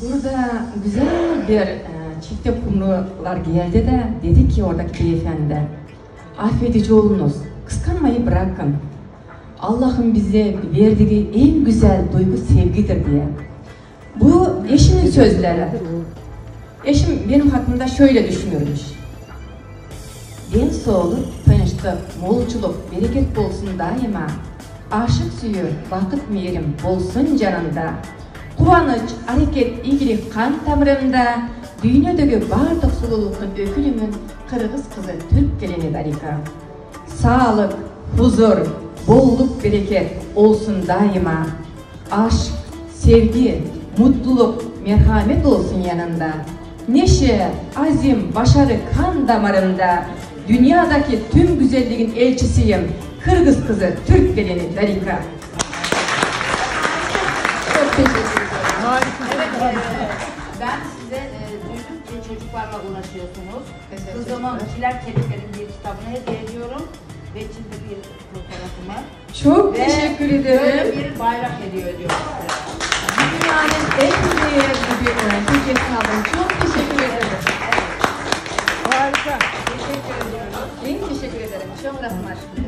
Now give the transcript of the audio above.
Burada güzel bir çifte kumrular geldi de dedi ki oradaki beyefendi, affedici olunuz, kıskanmayı bırakın. Allah'ın bize verdiği en güzel duygu sevgidir diye. Bu eşimin sözleri. Eşim benim hakkımda şöyle düşünürmüş. Ben soğulup, tanıştık, molculuk, bereket bolsun daima. Aşık suyur, vakit miyerim bolsun canında. Kuvanıç, hareket, iyilik kan tamırımda. Dünyadaki bardak sululukun ökülümün Kırgız kızı Türk gelini darika. Sağlık, huzur, bolluk, bereket olsun daima. Aşk, sevgi, mutluluk, merhamet olsun yanında. Neşe, azim, başarı kan damarımda. Dünyadaki tüm güzelliğin elçisiyim. Kırgız kızı Türk gelini Darika. Çok teşekkür ederim. Evet, ben size duydum ki çocuklarla uğraşıyorsunuz. Kızımın Çilek Kelimlerin bir kitabını hediye ediyorum. Ve içinde bir fotoğrafımı. Çok teşekkür ederim. Böyle bir bayrak hediye ediyorum size. Dünyanın en değerli bir hediye aldım. Çok teşekkür ederim. Harika. Teşekkür ediyorum. Ben teşekkür ederim. Çok rahmet.